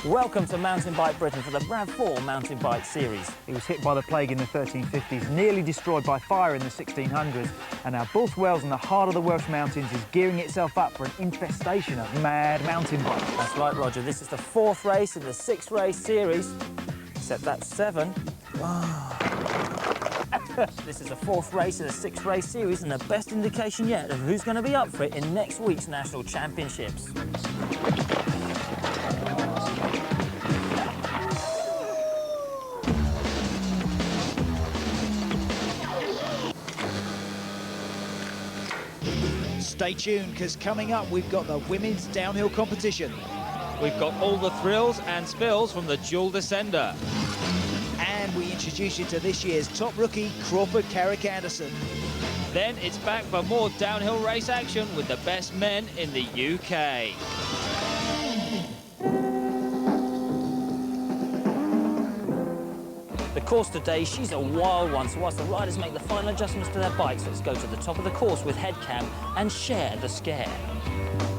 Welcome to Mountain Bike Britain for the RAV4 Mountain Bike Series. It was hit by the plague in the 1350s, nearly destroyed by fire in the 1600s, and now Builth Wells in the heart of the Welsh mountains is gearing itself up for an infestation of mad mountain bikes. That's right, Roger. This is the 4th race in the 6-race series, except that's 7. This is the 4th race in the 6-race series and the best indication yet of who's going to be up for it in next week's National Championships. Stay tuned, because coming up we've got the women's downhill competition. We've got all the thrills and spills from the dual Decender. And we introduce you to this year's top rookie, Crawford Carrick-Anderson. Then it's back for more downhill race action with the best men in the UK. The course today, she's a wild one, so whilst the riders make the final adjustments to their bikes, let's go to the top of the course with Headcam and share the scare.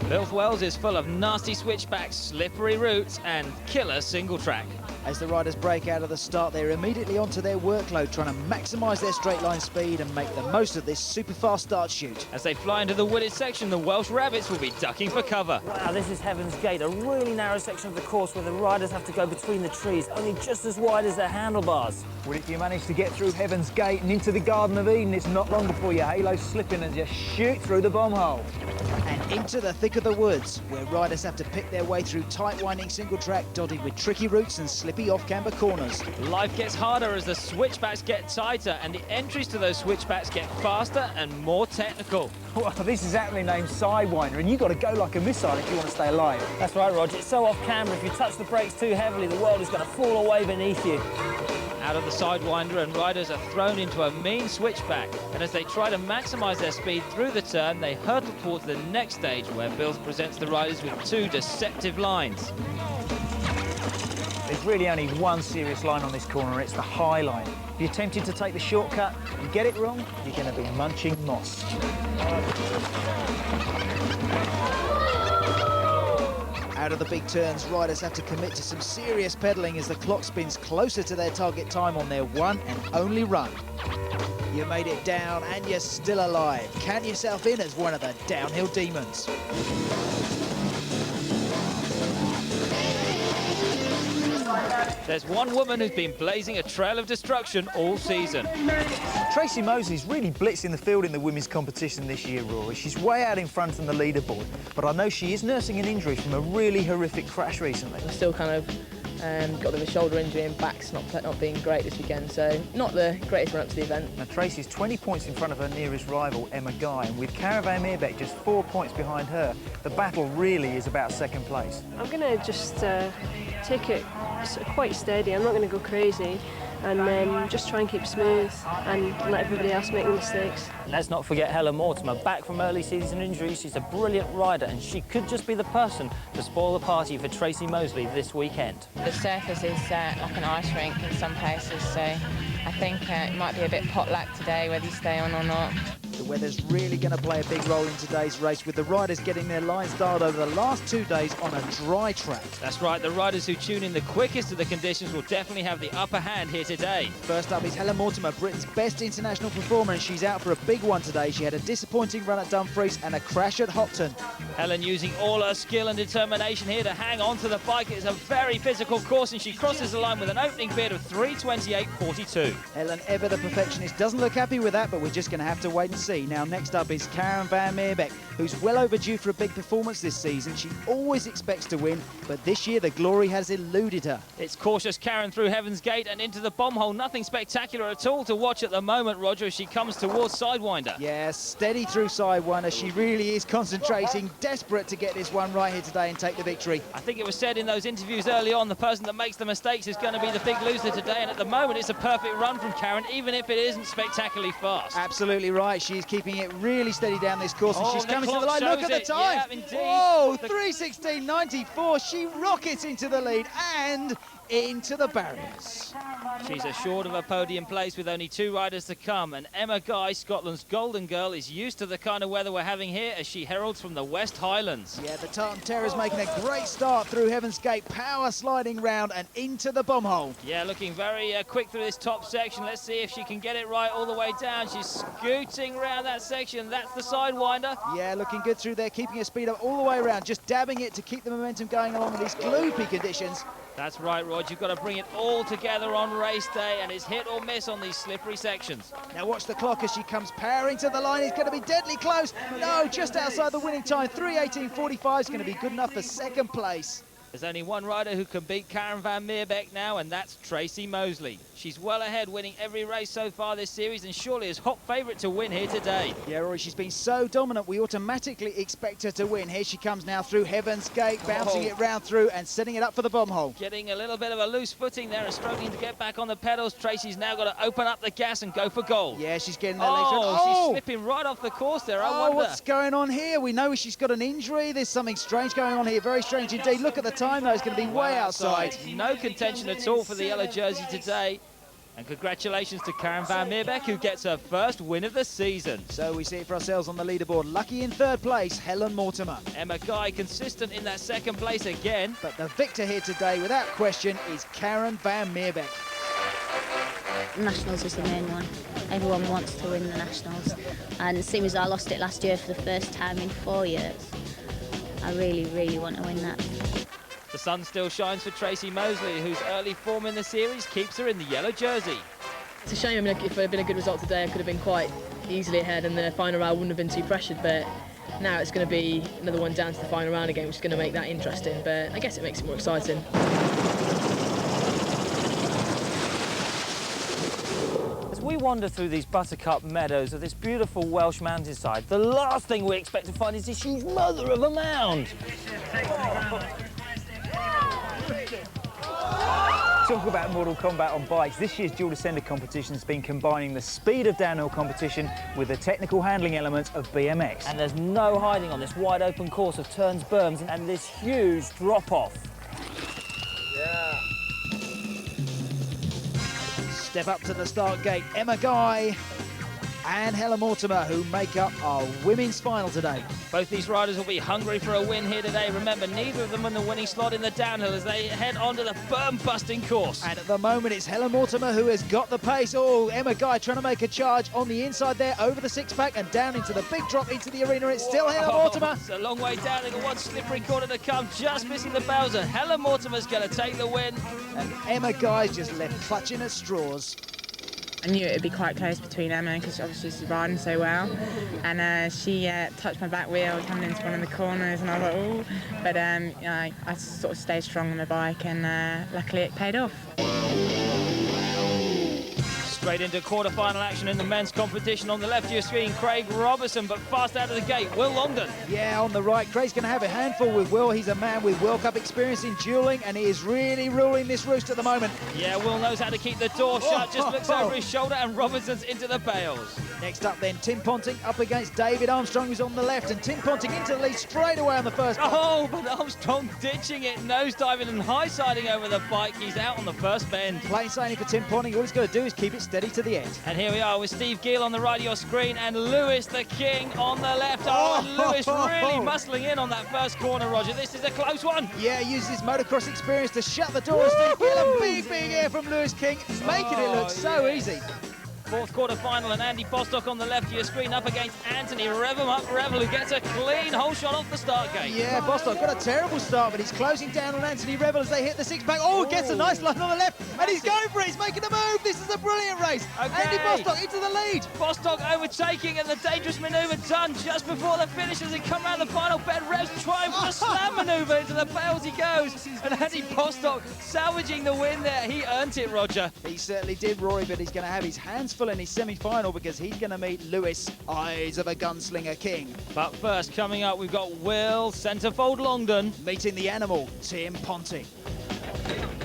Builth Wells is full of nasty switchbacks, slippery routes and killer single track. As the riders break out of the start, they're immediately onto their workload, trying to maximise their straight line speed and make the most of this super fast start shoot. As they fly into the wooded section, the Welsh Rabbits will be ducking for cover. Wow, this is Heaven's Gate, a really narrow section of the course where the riders have to go between the trees, only just as wide as their handlebars. Well, if you manage to get through Heaven's Gate and into the Garden of Eden, it's not long before your halo's slipping and just shoot through the bomb hole. And into the thick of the woods, where riders have to pick their way through tight winding single track dotted with tricky routes and slippy off-camber corners. Life gets harder as the switchbacks get tighter and the entries to those switchbacks get faster and more technical. Well, this is aptly named Sidewinder, and you've got to go like a missile if you want to stay alive. That's right, Roger. It's so off camera, if you touch the brakes too heavily, the world is going to fall away beneath you. Out of the Sidewinder, and riders are thrown into a mean switchback, and as they try to maximise their speed through the turn, they hurtle towards the next stage where Builth presents the riders with 2 deceptive lines. There's really only one serious line on this corner, it's the high line. If you're tempted to take the shortcut and get it wrong, you're going to be munching moss. Out of the big turns, riders have to commit to some serious pedalling as the clock spins closer to their target time on their one and only run. You made it down and you're still alive. Count yourself in as one of the downhill demons. There's one woman who's been blazing a trail of destruction all season. Tracy Mosley's really blitzing the field in the women's competition this year, Rory. She's way out in front on the leaderboard, but I know she is nursing an injury from a really horrific crash recently. I'm still kind of got a bit of a shoulder injury and back's not being great this weekend, so not the greatest run up to the event. Now Tracy's 20 points in front of her nearest rival, Emma Guy, and with Cara van Meerbeek just 4 points behind her, the battle really is about second place. I'm going to just take it quite steady. I'm not going to go crazy, and then just try and keep smooth and let everybody else make the mistakes. Let's not forget Helen Mortimer, back from early season injuries. She's a brilliant rider, and she could just be the person to spoil the party for Tracy Mosley this weekend. The surface is like an ice rink in some places, so I think it might be a bit potluck today, whether you stay on or not. The weather's really going to play a big role in today's race, with the riders getting their lines dialed over the last 2 days on a dry track. That's right, the riders who tune in the quickest of the conditions will definitely have the upper hand here today. First up is Helen Mortimer, Britain's best international performer, and she's out for a big one today. She had a disappointing run at Dumfries and a crash at Hopton. Helen using all her skill and determination here to hang on to the bike. It's a very physical course, and she crosses the line with an opening bid of 3:28.42. Helen, ever the perfectionist, doesn't look happy with that, but we're just going to have to wait and see. Now, next up is Cara van Meerbeek, who's well overdue for a big performance this season. She always expects to win, but this year the glory has eluded her. It's cautious Karen through Heaven's Gate and into the bomb hole. Nothing spectacular at all to watch at the moment, Roger, as she comes towards Sidewinder. Yeah, steady through Sidewinder. She really is concentrating, desperate to get this one right here today and take the victory. I think it was said in those interviews early on, the person that makes the mistakes is going to be the big loser today, and at the moment it's a perfect run from Karen, even if it isn't spectacularly fast. Absolutely right. She's keeping it really steady down this course, and she's coming to the line. Look at the time. Yeah, indeed. Whoa, 3:16.94. She rockets into the lead, and into the barriers. She's assured of a podium place with only 2 riders to come, and Emma Guy, Scotland's golden girl, is used to the kind of weather we're having here as she heralds from the West Highlands. Yeah, the Tartan Terror's making a great start through Heaven's Gate, power sliding round and into the bomb hole. Yeah, looking very quick through this top section. Let's see if she can get it right all the way down. She's scooting around that section. That's the sidewinder. Yeah, looking good through there, keeping her speed up all the way around, just dabbing it to keep the momentum going along in these gloopy conditions. That's right, Rod. You've got to bring it all together on race day, and it's hit or miss on these slippery sections. Now watch the clock as she comes powering to the line. It's going to be deadly close. No, just outside the winning time. 3:18.45 is going to be good enough for second place. There's only one rider who can beat Karen van Meerbeek now, and that's Tracy Mosley. She's well ahead, winning every race so far this series, and surely is hot favourite to win here today. Yeah, Rory, she's been so dominant, we automatically expect her to win. Here she comes now through Heaven's Gate, bouncing it round through and setting it up for the bomb hole. Getting a little bit of a loose footing there and struggling to get back on the pedals. Tracy's now got to open up the gas and go for goal. Yeah, she's getting there later on. She's slipping right off the course there. I wonder what's going on here? We know she's got an injury. There's something strange going on here. Very strange indeed. Look at the time, though. It's going to be way outside. No contention at all for the yellow jersey today. And congratulations to Karen van Meerbeek, who gets her first win of the season. So we see it for ourselves on the leaderboard. Lucky in third place, Helen Mortimer. Emma Guy consistent in that second place again. But the victor here today, without question, is Karen van Meerbeek. Nationals is the main one. Everyone wants to win the Nationals. And seeing as I lost it last year for the first time in 4 years, I really, really want to win that. The sun still shines for Tracy Mosley, whose early form in the series keeps her in the yellow jersey. It's a shame. I mean, if it had been a good result today, I could have been quite easily ahead and the final round wouldn't have been too pressured, but now it's going to be another one down to the final round again, which is going to make that interesting, but I guess it makes it more exciting. As we wander through these buttercup meadows of this beautiful Welsh mountainside, the last thing we expect to find is this huge mother of a mound. Talk about Mortal Kombat on bikes. This year's dual Decender competition has been combining the speed of downhill competition with the technical handling elements of BMX. And there's no hiding on this wide open course of turns, berms, and this huge drop-off. Yeah. Step up to the start gate, Emma Guy and Helen Mortimer, who make up our women's final today. Both these riders will be hungry for a win here today. Remember, neither of them in the winning slot in the downhill as they head onto the berm-busting course. And at the moment, it's Helen Mortimer who has got the pace. Oh, Emma Guy trying to make a charge on the inside there, over the six-pack and down into the big drop into the arena. It's still Helen Mortimer. It's a long way down. They've got one slippery corner to come, just missing the bowels. And Helen Mortimer's going to take the win. And Emma Guy's just left clutching at straws. I knew it would be quite close between Emma because obviously she's riding so well, and she touched my back wheel coming into one of the corners, and I was like, ooh, but I sort of stayed strong on the bike, and luckily it paid off. Straight into quarter-final action in the men's competition. On the left of your screen, Craig Robertson, but fast out of the gate, Will Longdon. Yeah, on the right, Craig's going to have a handful with Will. He's a man with World Cup experience in duelling, and he is really ruling this roost at the moment. Yeah, Will knows how to keep the door shut, just looks over his shoulder, and Robertson's into the bales. Next up then, Tim Ponting up against David Armstrong, who's on the left, and Tim Ponting into the lead straight away on the first bike. Oh, but Armstrong ditching it, nose-diving and high-siding over the bike. He's out on the first bend. Plain sailing for Tim Ponting. All he's got to do is keep it steady to the end. And here we are with Steve Gill on the right of your screen and Lewis the King on the left. Oh, and Lewis really muscling in on that first corner, Roger. This is a close one. Yeah, uses his motocross experience to shut the door. Steve Gill, a big air from Lewis King, making it look so easy. Fourth quarter final, and Andy Bostock on the left of your screen up against Anthony Revel, who gets a clean hole shot off the start gate. Yeah, Bostock got a terrible start, but he's closing down on Anthony Revel as they hit the six-pack. Oh, gets a nice line on the left, and he's going for it. He's making a move. This is a brilliant race. Okay. Andy Bostock into the lead. Bostock overtaking, and the dangerous manoeuvre done just before the finish as he come around the final bend. Rev's trying for the slam manoeuvre. Into the bales he goes, and Andy Bostock salvaging the win there. He earned it, Roger. He certainly did, Rory, but he's going to have his hands full in his semi-final because he's going to meet Lewis, Eyes of a Gunslinger King. But first, coming up, we've got Will Centerfold Longdon meeting the animal, Tim Ponting.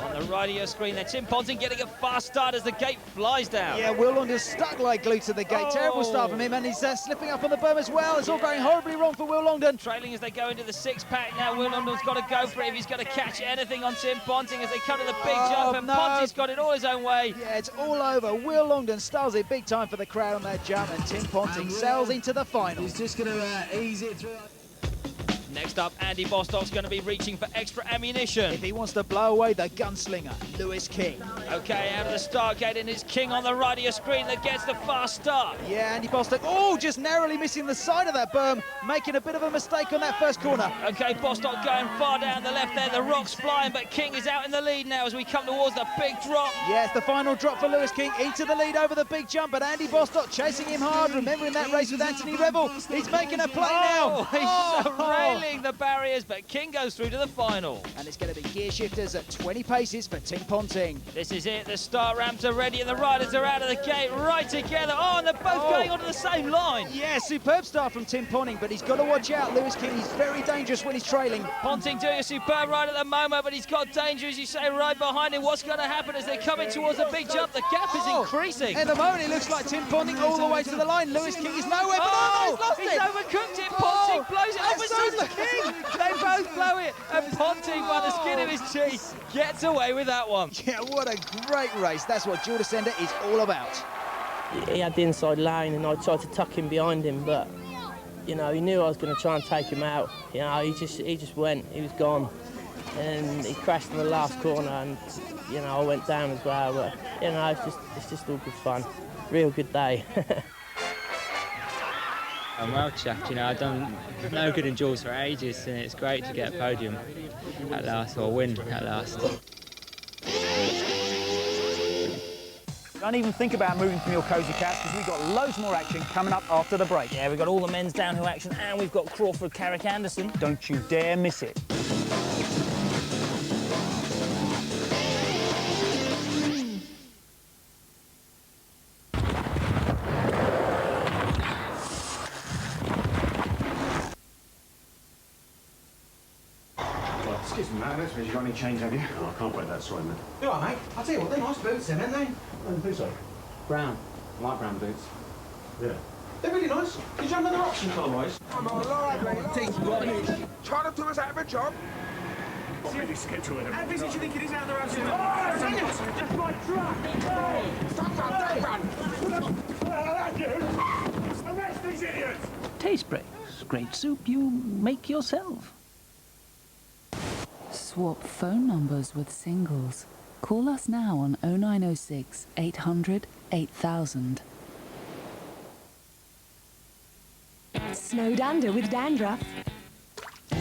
On the right of your screen there, Tim Ponting getting a fast start as the gate flies down. Yeah, Will Longdon's stuck like glue to the gate. Terrible start from him, and he's slipping up on the berm as well. It's all going horribly wrong for Will Longdon. Trailing as they go into the six-pack now. Will Longdon's got to go for it if he's going to catch anything on Tim Ponting as they come to the big jump, and no. Ponting's got it all his own way. Yeah, it's all over. Will Longdon stars it big time for the crowd on that jump, and Tim Ponting sails into the final. He's just going to ease it through. Next up, Andy Bostock's going to be reaching for extra ammunition. If he wants to blow away the gunslinger, Lewis King. Okay, out of the start gate, and it's King on the right of your screen that gets the fast start. Yeah, Andy Bostock, just narrowly missing the side of that berm, making a bit of a mistake on that first corner. Okay, Bostock going far down the left there, the rock's flying, but King is out in the lead now as we come towards the big drop. Yeah, it's the final drop for Lewis King, into the lead over the big jump, but Andy Bostock chasing him hard, remembering that race with Anthony Revel. He's making a play now. He's railing the barriers, but King goes through to the final. And it's going to be gear shifters at 20 paces for Tim Ponting. This is it, the start ramps are ready and the riders are out of the gate right together. And they're both going onto the same line. Yeah, superb start from Tim Ponting, but he's got to watch out. Lewis King, he's very dangerous when he's trailing. Ponting doing a superb ride at the moment, but he's got danger, as you say, right behind him. What's going to happen as they're coming towards the big jump? The gap is increasing. At the moment, it looks like Tim Ponting all the way to the line. Lewis King is nowhere, but he's lost he's it. overcooked it. Ponting blows it up, but so's so's King. They both blow it, and Ponting, by the skin of his teeth, gets away with that one. Yeah, what a great race. That's what Dual Decender is all about. He had the inside lane, and I tried to tuck him behind him, but you know, he knew I was going to try and take him out. You know, he just went. He was gone, and he crashed in the last corner, and you know, I went down as well. But you know, it's just all good fun. Real good day. I'm well chuffed, you know, I've done no good in duels for ages, and it's great to get a podium at last, or win at last. Don't even think about moving from your cosy couch, because we've got loads more action coming up after the break. Yeah, we've got all the men's downhill action, and we've got Crawford Carrick Anderson. Don't you dare miss it. Excuse me, mate, I don't suppose you've got any change, have you? Oh, I can't wait that, sorry, mate. You all right, mate? I'll tell you what, they're nice boots then, aren't they? I think so. Brown. Light brown boots. Yeah. They're really nice. Did you have another option colour-wise? I'm all right, mate. Trying to do us out of a job. What really skipped to it? How busy do you think it is out there? That's my truck! Stop that, Arrest these idiots! Taste breaks. Great soup you make yourself. Swap phone numbers with singles. Call us now on 0906 800 8000. Snowed under with dandruff.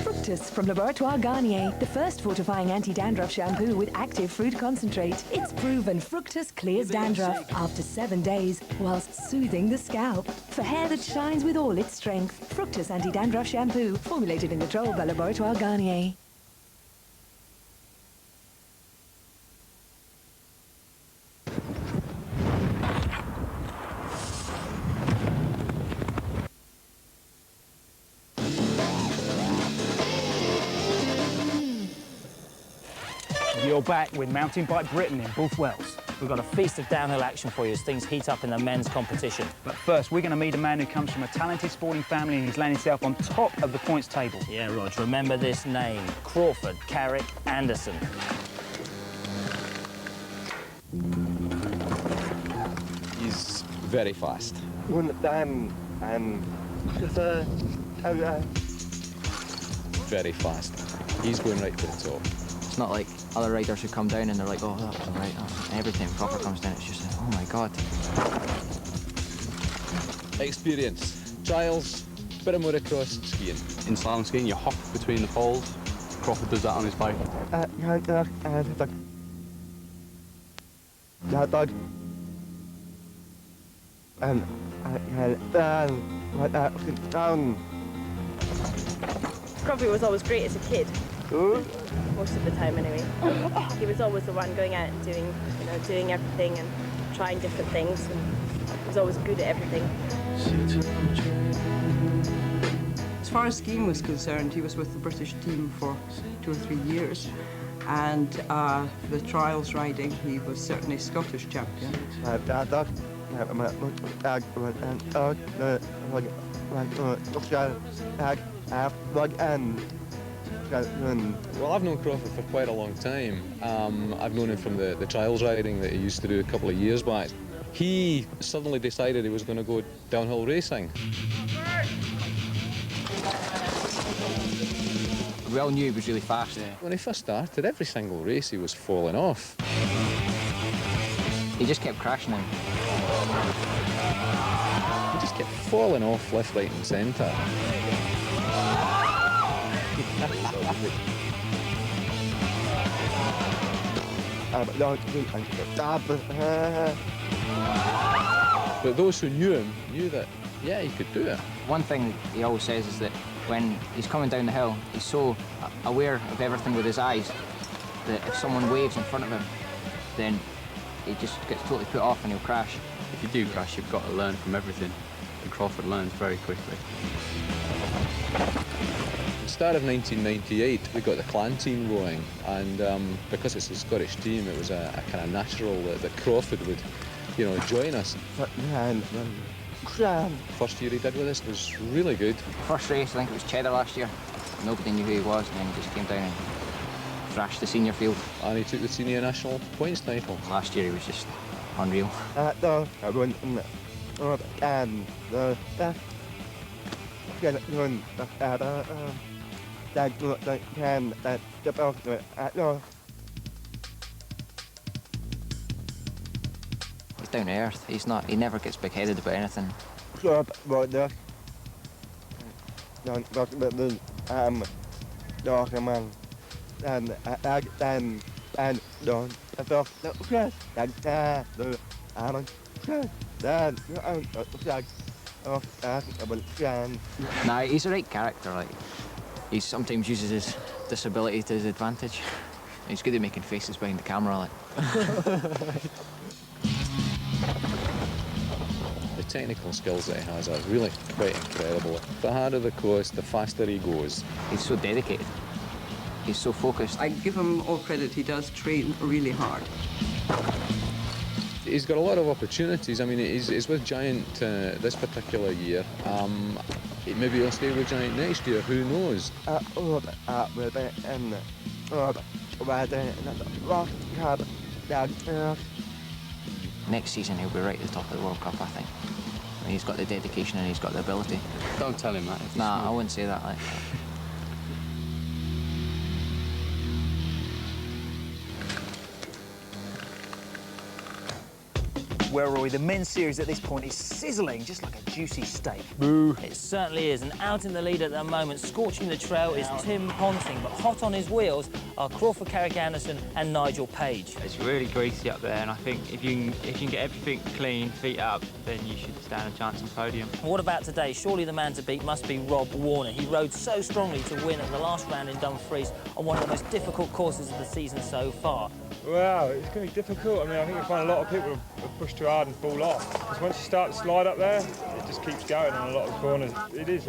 Fructus from Laboratoire Garnier, the first fortifying anti-dandruff shampoo with active fruit concentrate. It's proven Fructus clears dandruff after 7 days, whilst soothing the scalp. For hair that shines with all its strength, Fructus anti-dandruff shampoo, formulated and controlled by Laboratoire Garnier. You're back with Mountain Bike Britain in Bull Wells. We've got a feast of downhill action for you as things heat up in the men's competition. But first, we're going to meet a man who comes from a talented sporting family, and he's landing himself on top of the points table. Yeah, Rog, remember this name, Crawford Carrick Anderson. He's very fast. Very fast. He's going right to the top. It's not like other riders who come down and they're like, oh, that was all right. Every time Crawford comes down, it's just like, oh my God. Experience. Trials, bit of motocross skiing. In slalom skiing, you hop between the poles. Crawford does that on his bike. Crawford was always great as a kid. Most of the time, anyway. He was always the one going out and doing everything and trying different things, and he was always good at everything. As far as skiing was concerned, he was with the British team for 2 or 3 years, And the trials riding, he was certainly Scottish champion. Well, I've known Crawford for quite a long time. I've known him from the trials riding that he used to do a couple of years back. He suddenly decided he was going to go downhill racing. We all knew he was really fast. When he first started, every single race he was falling off. He just kept crashing him. He just kept falling off left, right and centre. But those who knew him knew that, yeah, he could do it. One thing he always says is that when he's coming down the hill, he's so aware of everything with his eyes that if someone waves in front of him, then he just gets totally put off and he'll crash. If you do crash, you've got to learn from everything. And Crawford learns very quickly. At the start of 1998, we got the clan team going, and because it's a Scottish team, it was a kind of natural that Crawford would, you know, join us. First year he did with us was really good. First race, I think it was Cheddar last year. Nobody knew who he was, and then he just came down and thrashed the senior field. And he took the senior national points title. Last year he was just unreal. He's down to earth. He never gets big-headed about anything. Nah, he's a right character. Like, he sometimes uses his disability to his advantage. He's good at making faces behind the camera. Like. The technical skills that he has are really quite incredible. The harder the course, the faster he goes. He's so dedicated. He's so focused. I give him all credit. He does train really hard. He's got a lot of opportunities. I mean, he's with Giant this particular year. Maybe he'll stay with Giant next year, who knows? Next season he'll be right at the top of the World Cup, I think. He's got the dedication and he's got the ability. Don't tell him that. Nah, I wouldn't say that. Like. Well, Roy, the men's series at this point is sizzling, just like a juicy steak. Boo. It certainly is, and out in the lead at the moment, scorching the trail, is Tim Ponting, but hot on his wheels are Crawford Carrick-Anderson and Nigel Page. It's really greasy up there, and I think if you can get everything clean, feet up, then you should stand a chance on the podium. What about today? Surely the man to beat must be Rob Warner. He rode so strongly to win at the last round in Dumfries on one of the most difficult courses of the season so far. Well, it's going to be difficult. I mean, I think you'll find a lot of people have pushed too hard and fall off. Because once you start to slide up there, it just keeps going on a lot of corners. It's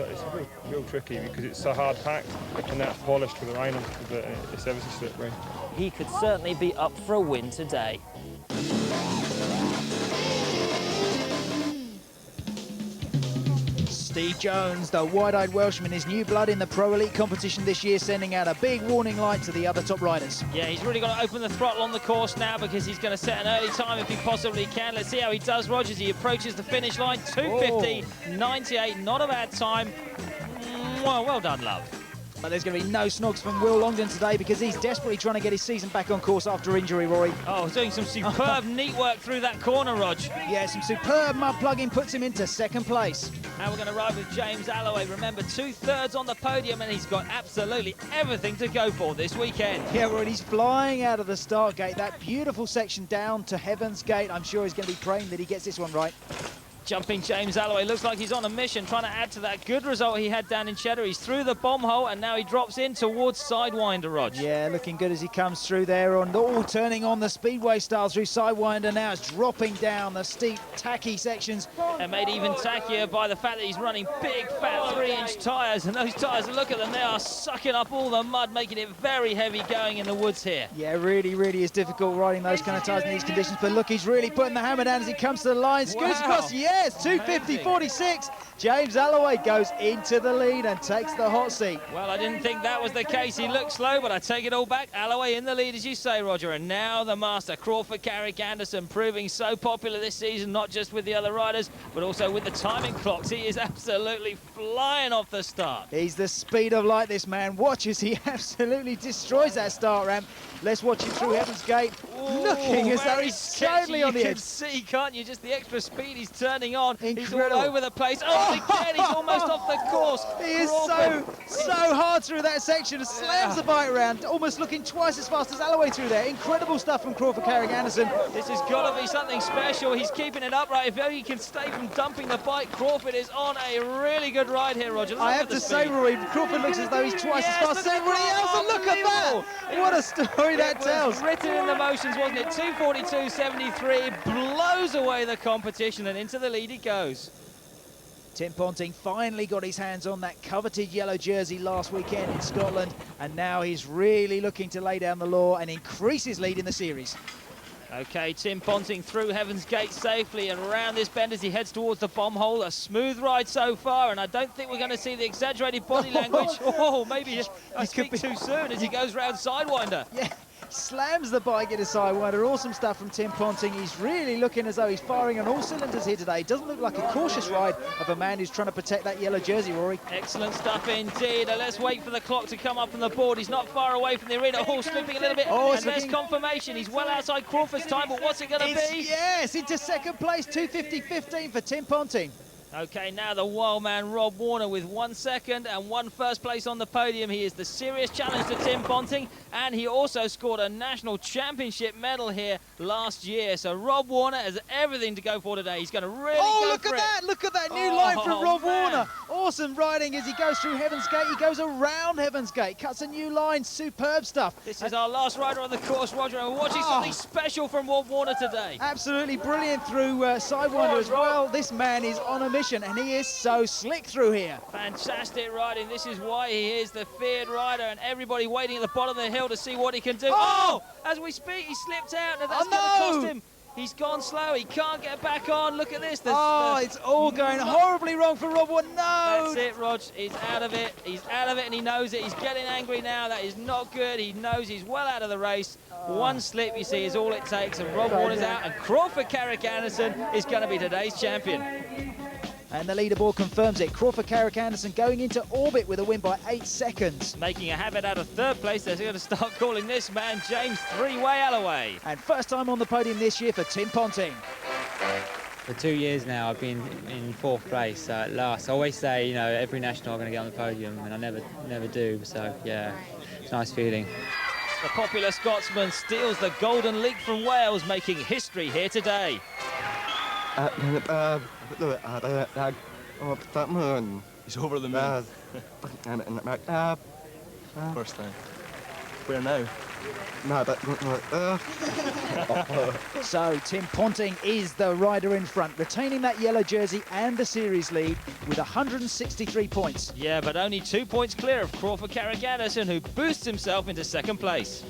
real tricky because it's so hard packed and that's polished with the rain on top of it, and it's ever so slippery. He could certainly be up for a win today. Steve Jones, the wide-eyed Welshman, is new blood in the Pro Elite competition this year, sending out a big warning light to the other top riders. Yeah, he's really got to open the throttle on the course now because he's going to set an early time if he possibly can. Let's see how he does, Roger, as he approaches the finish line. 2:50.98, not a bad time. Well done, love. But there's going to be no snogs from Will Longdon today because he's desperately trying to get his season back on course after injury, Rory. Oh, doing some superb neat work through that corner, Rog. Yeah, some superb mud plugging puts him into second place. Now we're going to ride with James Alloway. Remember, 2/3 on the podium, and he's got absolutely everything to go for this weekend. Yeah, Rory, he's flying out of the start gate. That beautiful section down to Heaven's Gate. I'm sure he's going to be praying that he gets this one right. Jumping James Alloway looks like he's on a mission, trying to add to that good result he had down in Cheddar. He's through the bomb hole, and now he drops in towards Sidewinder, Rog. Yeah, looking good as he comes through there on turning on the speedway style through Sidewinder. Now it's dropping down the steep, tacky sections. And made even tackier by the fact that he's running big, fat 3-inch tyres. And those tyres, look at them, they are sucking up all the mud, making it very heavy going in the woods here. Yeah, really, really is difficult riding those kind of tyres in these conditions. But look, he's really putting the hammer down as he comes to the line. Scoots across, yes, 250.46. James Alloway goes into the lead and takes the hot seat. Well, I didn't think that was the case. He looked slow, but I take it all back. Alloway in the lead, as you say, Roger. And now the master, Crawford Carrick Anderson, proving so popular this season, not just with the other riders, but also with the timing clocks. He is absolutely flying off the start. He's the speed of light, this man. Watch as he absolutely destroys that start ramp. Let's watch him through Heaven's Gate. Looking as though he's totally on the edge. You can see, can't you, just the extra speed he's turning on. Incredible. He's all over the place. Oh, again, he's almost off the course. He is so hard through that section. Slams the bike around, almost looking twice as fast as Alloway through there. Incredible stuff from Crawford Carrick Anderson. This has got to be something special. He's keeping it upright. If only he can stay from dumping the bike. Crawford is on a really good ride here, Roger. I have to say, Rory, Crawford looks as though he's twice as fast as everybody else. And look at that! What a story that tells. Written in the motions, wasn't it? 2:42.73, blows away the competition, and into the lead he goes. Tim Ponting finally got his hands on that coveted yellow jersey last weekend in Scotland, and now he's really looking to lay down the law and increase his lead in the series. Okay, Tim Ponting through Heaven's Gate safely and around this bend as he heads towards the bomb hole. A smooth ride so far, and I don't think we're going to see the exaggerated body language. Oh, maybe I speak too soon as he goes round Sidewinder. Yeah. Slams the bike into Sidewinder. Awesome stuff from Tim Ponting. He's really looking as though he's firing on all cylinders here today. Doesn't look like a cautious ride of a man who's trying to protect that yellow jersey, Rory. Excellent stuff indeed. Let's wait for the clock to come up on the board. He's not far away from the arena. Oh, slipping a little bit. And there's confirmation. He's well outside Crawford's time, but what's it going to be? Yes, into second place. 2:50.15 for Tim Ponting. Okay, now the wild man Rob Warner with 1 second and 1 first place on the podium. He is the serious challenge to Tim Ponting, and he also scored a national championship medal here last year. So Rob Warner has everything to go for today. He's going to really go look for at that! Look at that new line from Rob Warner. Awesome riding as he goes through Heaven's Gate. He goes around Heaven's Gate, cuts a new line. Superb stuff. This is our last rider on the course, Roger, and we're watching something special from Rob Warner today. Absolutely brilliant through Sidewinder as well. This man is on a mission, and he is so slick through here. Fantastic riding. This is why he is the feared rider, and everybody waiting at the bottom of the hill to see what he can do. Oh! As we speak, he slipped out, and that's going to cost him. He's gone slow. He can't get back on. Look at this. It's all going horribly wrong for Rob Warner. No! That's it, Rog. He's out of it. He's out of it, and he knows it. He's getting angry now. That is not good. He knows he's well out of the race. One slip, you see, is all it takes, and Rob Warner's out, and Crawford Carrick Anderson is going to be today's champion. And the leaderboard confirms it. Crawford Carrick Anderson going into orbit with a win by 8 seconds. Making a habit out of third place. They're going to start calling this man James Three-Way Alloway. And first time on the podium this year for Tim Ponting. For 2 years now, I've been in 4th place. So at last, I always say, you know, every national I'm going to get on the podium, and I never do. So yeah, it's a nice feeling. The popular Scotsman steals the Golden League from Wales, making history here today. He's over the moon. First time. Where now? So Tim Ponting is the rider in front, retaining that yellow jersey and the series lead with 163 points. Yeah, but only 2 points clear of Crawford Carrick Anderson, who boosts himself into second place.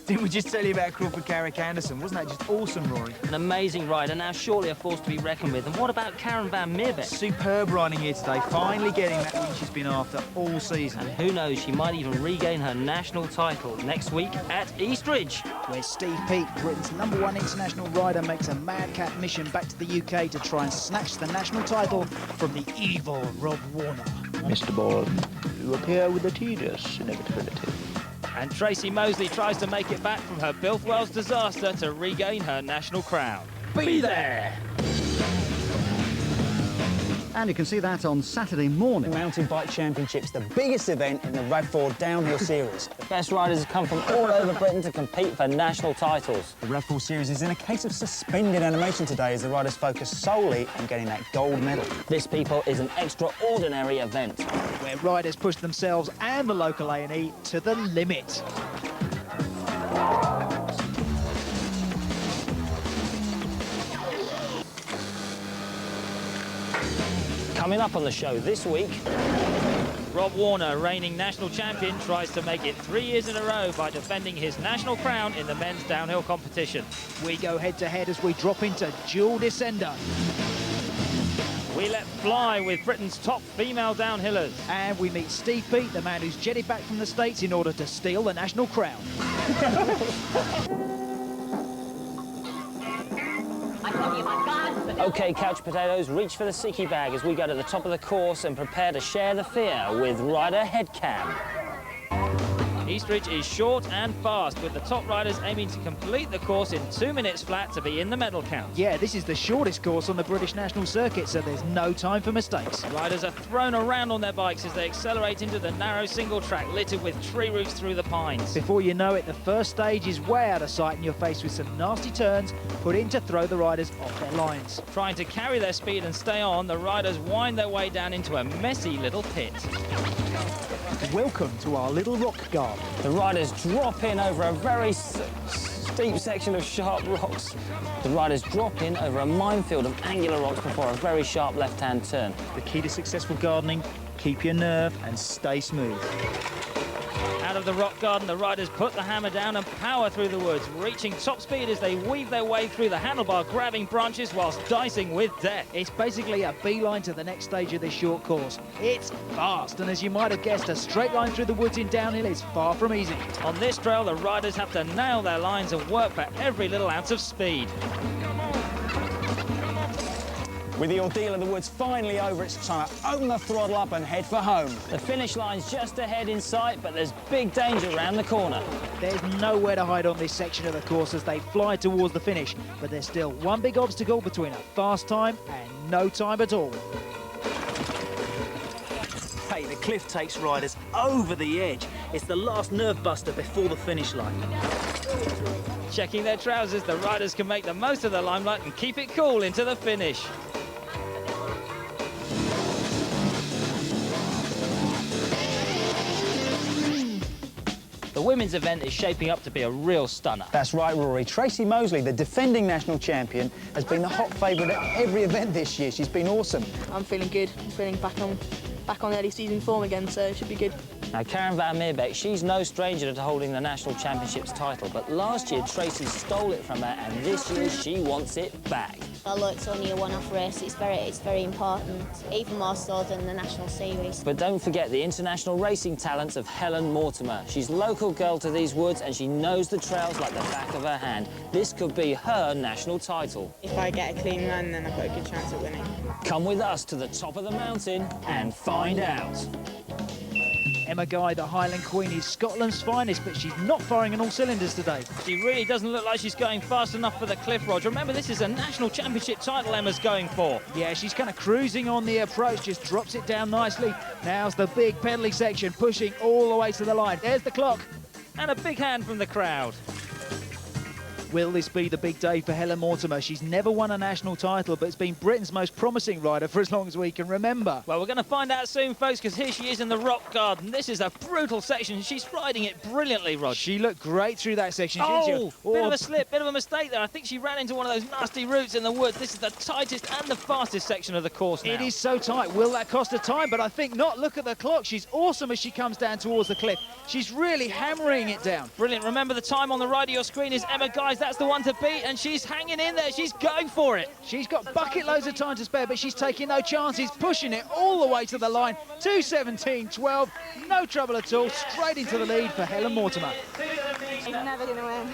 Didn't we just tell you about Crawford Carrick Anderson? Wasn't that just awesome, Rory? An amazing rider, now surely a force to be reckoned with. And what about Karen van Meerbeek? Superb riding here today, finally getting that win she's been after all season. And who knows, she might even regain her national title next week at Eastridge. Where Steve Peake, Britain's #1 international rider, makes a madcap mission back to the UK to try and snatch the national title from the evil Rob Warner. Mr. Bourne, you appear with a tedious inevitability. And Tracy Moseley tries to make it back from her Bilthwell's disaster to regain her national crown. Be there! And you can see that on Saturday morning. Mountain Bike Championships, the biggest event in the RAV4 downhill series. The best riders have come from all over Britain to compete for national titles. The RAV4 series is in a case of suspended animation today as the riders focus solely on getting that gold medal. This, people, is an extraordinary event where riders push themselves and the local A&E to the limit. Coming up on the show this week, Rob Warner, reigning national champion, tries to make it 3 years in a row by defending his national crown in the men's downhill competition. We go head-to-head as we drop into dual Decender. We let fly with Britain's top female downhillers. And we meet Steve Peat, the man who's jetted back from the States in order to steal the national crown. OK, couch potatoes, reach for the sickie bag as we go to the top of the course and prepare to share the fear with rider Headcam. Eastridge is short and fast, with the top riders aiming to complete the course in 2 minutes flat to be in the medal count. Yeah, this is the shortest course on the British national circuit, so there's no time for mistakes. Riders are thrown around on their bikes as they accelerate into the narrow single track littered with tree roots through the pines. Before you know it, the first stage is way out of sight and you're faced with some nasty turns put in to throw the riders off their lines. Trying to carry their speed and stay on, the riders wind their way down into a messy little pit. Welcome to our little rock garden. The riders drop in over a very steep section of sharp rocks. The riders drop in over a minefield of angular rocks before a very sharp left-hand turn. The key to successful gardening, keep your nerve and stay smooth. Out of the rock garden, the riders put the hammer down and power through the woods, reaching top speed as they weave their way through the handlebar-grabbing branches whilst dicing with death. It's basically a beeline to the next stage of this short course. It's fast, and as you might have guessed, a straight line through the woods in downhill is far from easy. On this trail, the riders have to nail their lines and work for every little ounce of speed. With the ordeal of the woods finally over, it's time to open the throttle up and head for home. The finish line's just ahead in sight, but there's big danger around the corner. There's nowhere to hide on this section of the course as they fly towards the finish, but there's still one big obstacle between a fast time and no time at all. Hey, the cliff takes riders over the edge. It's the last nerve buster before the finish line. Checking their trousers, the riders can make the most of the limelight and keep it cool into the finish. The women's event is shaping up to be a real stunner. That's right, Rory. Tracy Mosley, the defending national champion, has been the hot favourite at every event this year. She's been awesome. I'm feeling good. I'm feeling back on early season form again, so it should be good. Now, Karen van Meerbeek, she's no stranger to holding the National Championships title, but last year Tracy stole it from her, and this year she wants it back. Although it's only a one-off race, it's very important, even more so than the National Series. But don't forget the international racing talents of Helen Mortimer. She's local girl to these woods, and she knows the trails like the back of her hand. This could be her national title. If I get a clean run, then I've got a good chance of winning. Come with us to the top of the mountain and find out. Emma Guy, the Highland Queen, is Scotland's finest, but she's not firing on all cylinders today. She really doesn't look like she's going fast enough for the cliff, Rog. Remember, this is a national championship title Emma's going for. Yeah, she's kind of cruising on the approach, just drops it down nicely. Now's the big pedaling section, pushing all the way to the line. There's the clock. And a big hand from the crowd. Will this be the big day for Helen Mortimer? She's never won a national title, but it's been Britain's most promising rider for as long as we can remember. Well, we're going to find out soon, folks, because here she is in the rock garden. This is a brutal section. She's riding it brilliantly, Rod. She looked great through that section, didn't she? Bit of a slip, bit of a mistake there. I think she ran into one of those nasty roots in the woods. This is the tightest and the fastest section of the course now. It is so tight. Will that cost her time? But I think not. Look at the clock. She's awesome as she comes down towards the cliff. She's really hammering it down. Brilliant. Remember, the time on the right of your screen is Emma Guy's. That's the one to beat. And she's hanging in there. She's going for it. She's got bucket loads of time to spare, but she's taking no chances, pushing it all the way to the line. 2:17.12, no trouble at all. Straight into the lead for Helen Mortimer. I'm never going to win.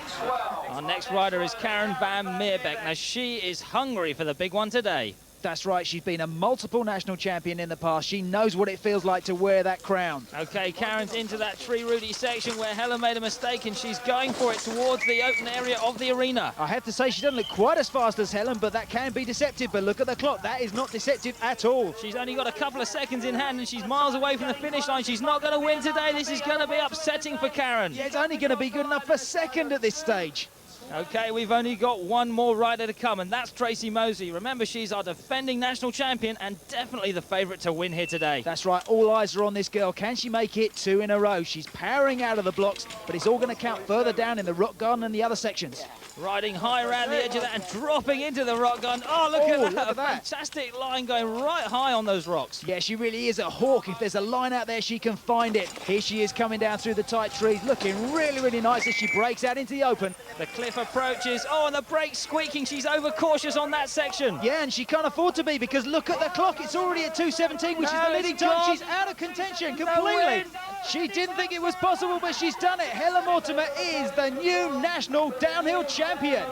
Our next rider is Karen van Meerbeek. Now, she is hungry for the big one today. That's right, she's been a multiple national champion in the past. She knows what it feels like to wear that crown. OK, Karen's into that tree rooty section where Helen made a mistake, and she's going for it towards the open area of the arena. I have to say, she doesn't look quite as fast as Helen, but that can be deceptive. But look at the clock, that is not deceptive at all. She's only got a couple of seconds in hand, and she's miles away from the finish line. She's not going to win today. This is going to be upsetting for Karen. Yeah, it's only going to be good enough for second at this stage. OK, we've only got one more rider to come, and that's Tracy Mosley. Remember, she's our defending national champion and definitely the favourite to win here today. That's right, all eyes are on this girl. Can she make it 2 in a row? She's powering out of the blocks, but it's all going to count further down in the rock garden and the other sections. Riding high around the edge of that and dropping into the rock garden. Oh, look at that. Fantastic line going right high on those rocks. Yeah, she really is a hawk. If there's a line out there, she can find it. Here she is coming down through the tight trees, looking really, really nice as she breaks out into the open. The cliff approaches. Oh, and the brakes squeaking. She's overcautious on that section. Yeah, and she can't afford to be because look at the clock. It's already at 2:17, which is the leading time. She's out of contention completely. She didn't think it was possible, but she's done it. Helen Mortimer is the new national downhill champion.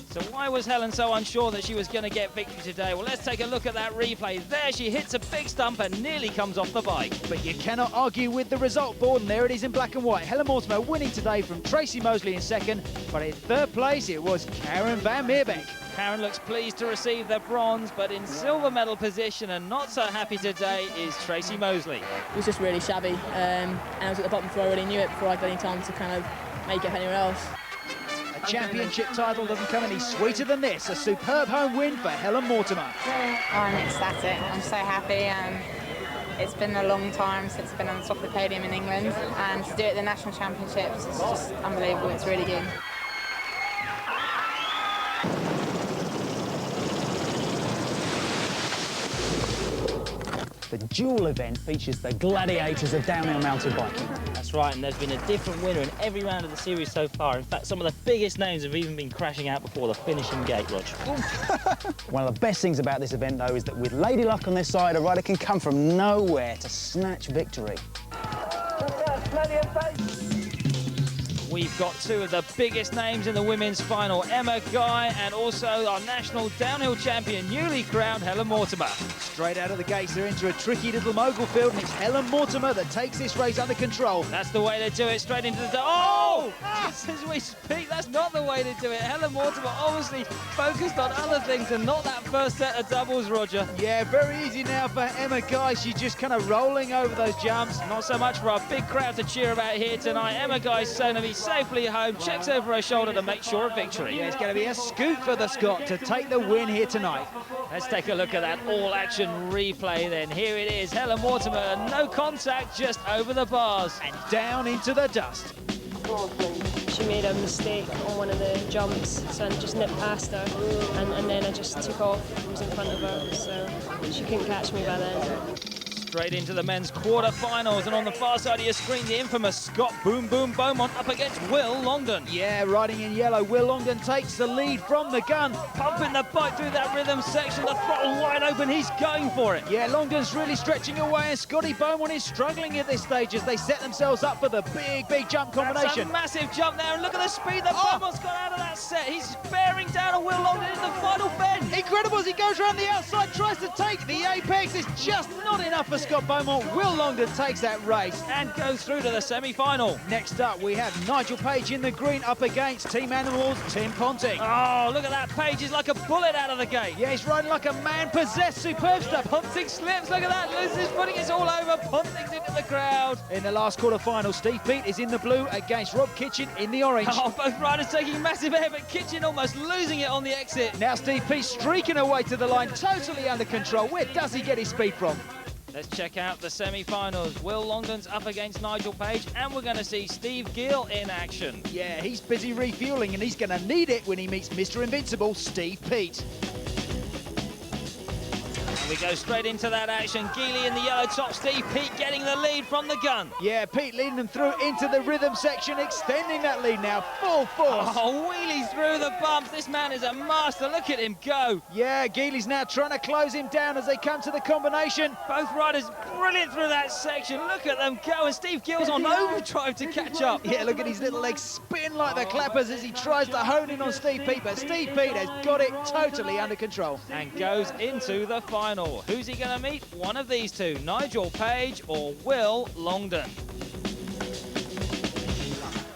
So why was Helen so unsure that she was going to get victory today? Well, let's take a look at that replay. There she hits a big stump and nearly comes off the bike. But you cannot argue with the result, Borden. There it is in black and white. Helen Mortimer winning today from Tracy Mosley in second, but in third place it was Karen van Meerbeek. Karen looks pleased to receive the bronze, but in silver medal position and not so happy today is Tracy Mosley. It was just really shabby, and I was at the bottom before I really knew it, before I got any time to kind of make it anywhere else. A championship title doesn't come any sweeter than this. A superb home win for Helen Mortimer. Oh, I'm ecstatic. I'm so happy. It's been a long time since I've been on the top of the podium in England, and to do it at the National Championships is just unbelievable. It's really good. The dual event features the gladiators of downhill mountain biking. That's right, and there's been a different winner in every round of the series so far. In fact, some of the biggest names have even been crashing out before the finishing gate, Roger. One of the best things about this event, though, is that with Lady Luck on their side, a rider can come from nowhere to snatch victory. We've got two of the biggest names in the women's final, Emma Guy and also our national downhill champion, newly crowned Helen Mortimer. Straight out of the gates, they're into a tricky little mogul field, and it's Helen Mortimer that takes this race under control. That's the way to do it, straight into the... Oh! Just as we speak, that's not the way to do it. Helen Mortimer obviously focused on other things and not that first set of doubles, Roger. Yeah, very easy now for Emma Guy. She's just kind of rolling over those jumps. Not so much for our big crowd to cheer about here tonight. Emma Guy's going to be safely home, checks over her shoulder to make sure of victory. Yeah, it's going to be a scoop for the Scot to take the win here tonight. Let's take a look at that all-action replay then. Here it is, Helen Mortimer, no contact, just over the bars. And down into the dust. She made a mistake on one of the jumps, so I just nipped past her, and then I just took off and was in front of her, so she couldn't catch me by then. Straight into the men's quarter-finals, and on the far side of your screen, the infamous Scott Boom Boom Beaumont up against Will Longdon. Yeah, riding in yellow, Will Longdon takes the lead from the gun. Pumping the bike through that rhythm section, the throttle wide open, he's going for it. Yeah, Longdon's really stretching away, and Scotty Beaumont is struggling at this stage as they set themselves up for the big jump combination. That's a massive jump there, and look at the speed that Beaumont's got out of that set. He's bearing down on Will Longdon in the final bend. Incredible as he goes around the outside, tries to take the apex. It's just not enough for Scott Beaumont. Will Longdon takes that race and goes through to the semi-final. Next up, we have Nigel Page in the green up against Team Animals' Tim Ponting. Oh, look at that. Page is like a bullet out of the gate. Yeah, he's riding like a man possessed. Superb stuff. Ponting slips. Look at that. Loses footing. It's all over. Ponting's into the crowd. In the last quarter-final, Steve Peat is in the blue against Rob Kitchen in the orange. Oh, both riders taking massive air, but Kitchen almost losing it on the exit. Now Steve Peat streaking away to the line, totally under control. Where does he get his speed from? Let's check out the semi-finals. Will Longdon's up against Nigel Page, and we're going to see Steve Gill in action. Yeah, he's busy refueling, and he's going to need it when he meets Mr. Invincible, Steve Peat. And we go straight into that action. Geely in the yellow top, Steve Peat getting the lead from the gun. Yeah, Pete leading them through into the rhythm section, extending that lead now, full force. Oh, wheelies through the bumps. This man is a master. Look at him go. Yeah, Geely's now trying to close him down as they come to the combination. Both riders brilliant through that section. Look at them go, and Steve Gill's on overdrive to catch up. Yeah, look at his little legs spin like the clappers as he tries to hone in on Steve Peat, but Steve Peat has got it totally under control. And goes into the final. Who's he going to meet? One of these two, Nigel Page or Will Longdon.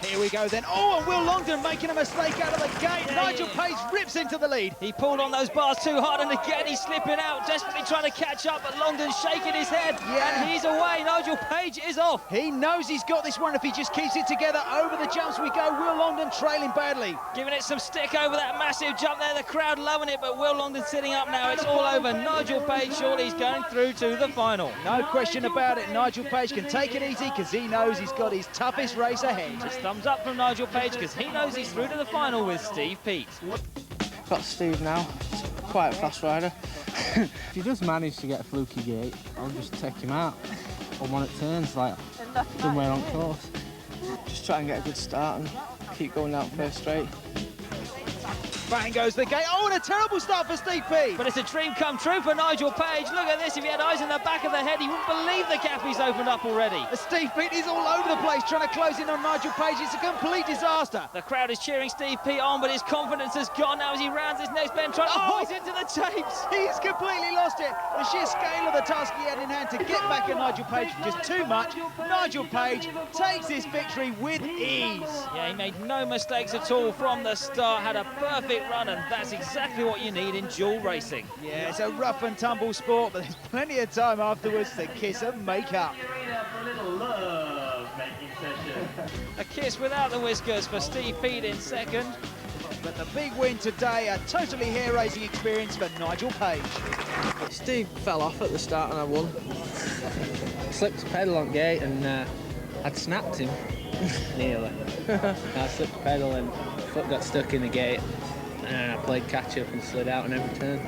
Here we go then. Oh, and Will Longdon making a mistake out of the gate. Yeah, Nigel Page rips into the lead. He pulled on those bars too hard, and again he's slipping out, desperately trying to catch up, but Longdon's shaking his head, and he's away. Nigel Page is off. He knows he's got this one if he just keeps it together. Over the jumps we go. Will Longdon trailing badly. Giving it some stick over that massive jump there. The crowd loving it, but Will Longdon sitting up now. It's all over. Nigel Page surely is going through to the final. No question about it. Nigel Page can take it easy because he knows he's got his toughest race ahead. Just thumbs up from Nigel Page because he knows he's through to the final with Steve Peat. Got Steve now. He's quite a fast rider. If he does manage to get a fluky gate, I'll just take him out on one at turns, like somewhere on course. Just try and get a good start and keep going out first straight. Bang goes the gate. Oh, and a terrible start for Steve Peat. But it's a dream come true for Nigel Page. Look at this. If he had eyes in the back of the head, he wouldn't believe the gap he's opened up already. Steve Peat is all over the place trying to close in on Nigel Page. It's a complete disaster. The crowd is cheering Steve Peat on, but his confidence has gone now as he rounds his next bend. He's into the tapes. He's completely lost it. The sheer scale of the task he had in hand to get back at Nigel Page was just too much. Nigel Page takes this victory with ease. Yeah, he made no mistakes at all from the start, had a perfect run, and that's exactly what you need in dual racing. Yeah, it's a rough and tumble sport, but there's plenty of time afterwards to kiss and make up. A kiss without the whiskers for Steve Peat in second. But the big win today, a totally hair-raising experience for Nigel Page. Steve fell off at the start and I won. Slipped a pedal on gate and I'd snapped him. Nearly. I slipped a pedal and foot got stuck in the gate. And I played catch-up and slid out on every turn.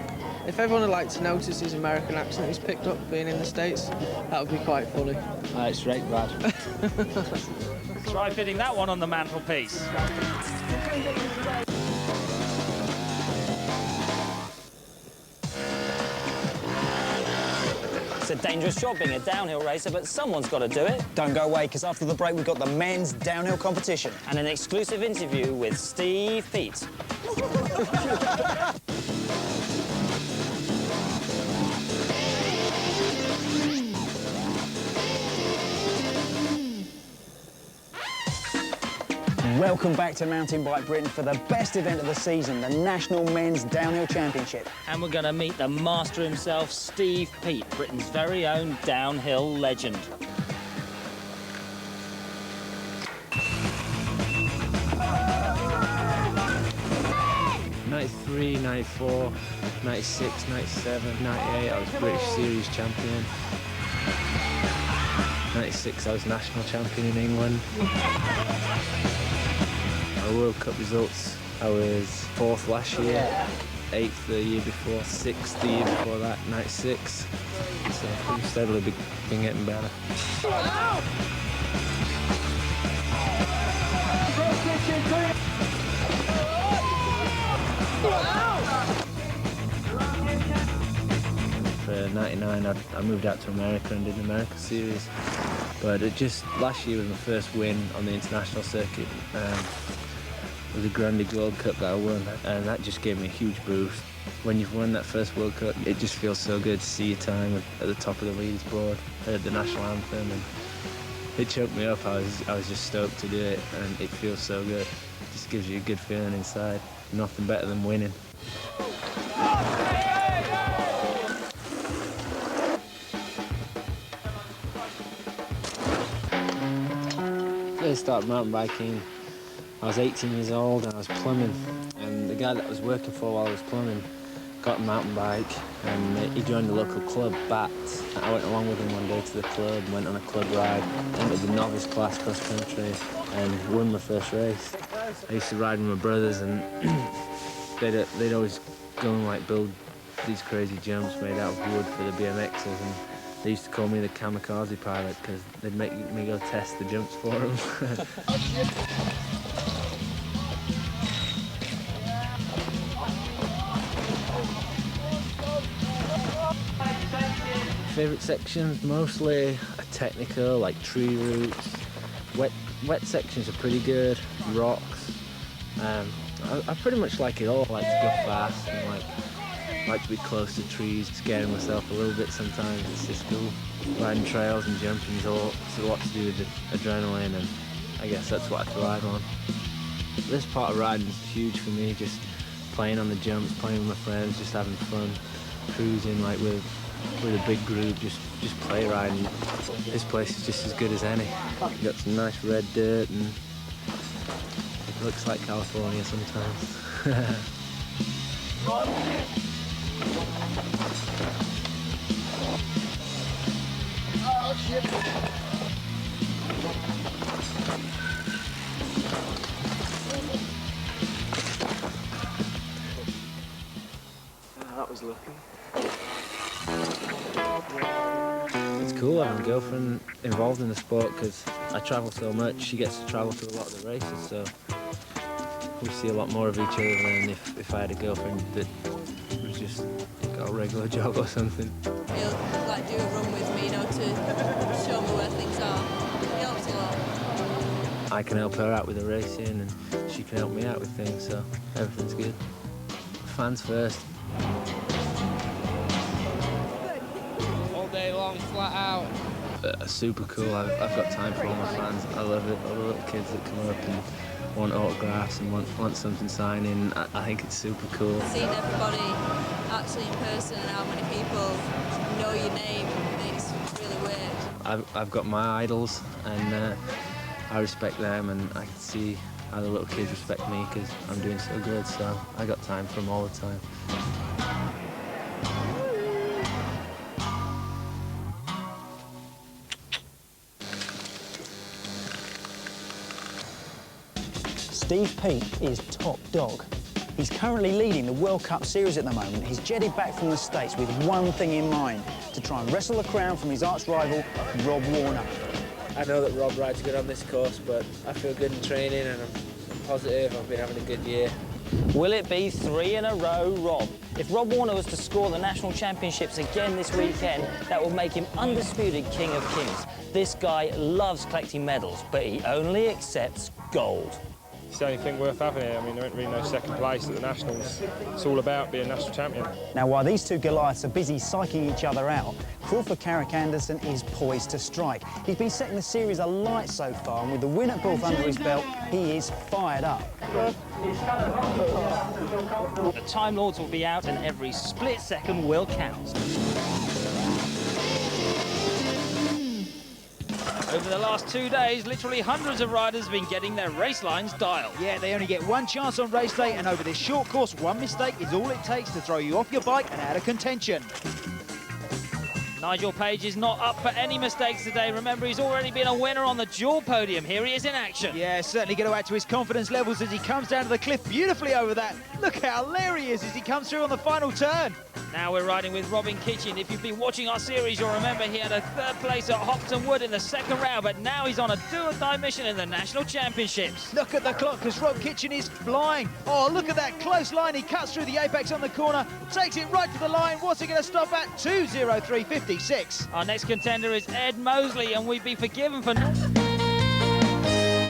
If everyone would like to notice his American accent he's picked up being in the States, that would be quite funny. It's right bad. Try fitting that one on the mantelpiece. It's a dangerous job being a downhill racer, but someone's got to do it. Don't go away, because after the break, we've got the men's downhill competition. And an exclusive interview with Steve Peat. Welcome back to Mountain Bike Britain for the best event of the season, the National Men's Downhill Championship. And we're going to meet the master himself, Steve Peat, Britain's very own downhill legend. 93, 94, 96, 97, 98, I was British Series champion. 96, I was national champion in England. My World Cup results, I was 4th last year, 8th the year before, 6th the year before that, 96. So pretty steadily been getting better. For 99, I moved out to America and did the America Series. But last year was my first win on the international circuit. It was the Grundig World Cup that I won, and that just gave me a huge boost. When you've won that first World Cup, it just feels so good to see your time at the top of the leaderboard, heard the national anthem, and it choked me up. I was just stoked to do it, and it feels so good. It just gives you a good feeling inside. Nothing better than winning. I started mountain biking. I was 18 years old and I was plumbing, and the guy that I was working for while I was plumbing got a mountain bike, and he joined the local club, BAT. I went along with him one day to the club, went on a club ride, entered the novice class cross country and won my first race. I used to ride with my brothers, and they'd always go and like build these crazy jumps made out of wood for the BMXers, and they used to call me the kamikaze pilot because they'd make me go test the jumps for them. Favourite sections? Mostly a technical, like tree roots. Wet sections are pretty good. Rocks. I pretty much like it all. I like to go fast and like to be close to trees, scaring myself a little bit sometimes. It's just cool. Riding trails and jumping is all it's a lot to do with the adrenaline, and I guess that's what I thrive on. This part of riding is huge for me. Just playing on the jumps, playing with my friends, just having fun, cruising like with a big group, just play riding. This place is just as good as any. You've got some nice red dirt and it looks like California sometimes. That was lucky. It's cool having a girlfriend involved in the sport because I travel so much. She gets to travel to a lot of the races, so we see a lot more of each other than if I had a girlfriend that was just got a regular job or something. He'll like do a run with me, you know, to show me where things are. He helps a lot. I can help her out with the racing and she can help me out with things, so everything's good. Fans first. All day long, flat out. Super cool. I've got time for all my fans. I love it. All the little kids that come up and want autographs and want something signing. I think it's super cool. Seeing everybody actually in person and how many people know your name makes it really weird. I've got my idols and I respect them, and I can see how the little kids respect me because I'm doing so good, so I got time for them all the time. Steve Peat is top dog. He's currently leading the World Cup Series at the moment. He's jetted back from the States with one thing in mind, to try and wrestle the crown from his arch-rival, Rob Warner. I know that Rob rides good on this course, but I feel good in training and I'm positive. I've been having a good year. Will it be 3 in a row, Rob? If Rob Warner was to score the national championships again this weekend, that would make him undisputed king of kings. This guy loves collecting medals, but he only accepts gold. It's the only thing worth having here. I mean, there ain't really no second place at the Nationals. It's all about being national champion. Now, while these two Goliaths are busy psyching each other out, Crawford Carrick-Anderson is poised to strike. He's been setting the series alight so far, and with the win at Bull under his belt, he is fired up. The Time Lords will be out, and every split second will count. Over the last 2 days, literally hundreds of riders have been getting their race lines dialed. Yeah, they only get one chance on race day, and over this short course, one mistake is all it takes to throw you off your bike and out of contention. Nigel Page is not up for any mistakes today. Remember, he's already been a winner on the dual podium. Here he is in action. Yeah, certainly going to add to his confidence levels as he comes down to the cliff beautifully over that. Look how hilarious he is as he comes through on the final turn. Now we're riding with Robin Kitchen. If you've been watching our series, you'll remember he had a 3rd place at Hopton Wood in the 2nd round, but now he's on a do-or-die mission in the National Championships. Look at the clock, because Rob Kitchen is flying. Oh, look at that close line. He cuts through the apex on the corner, takes it right to the line. What's he going to stop at? 2:03.56. Our next contender is Ed Mosley, and we'd be forgiven for...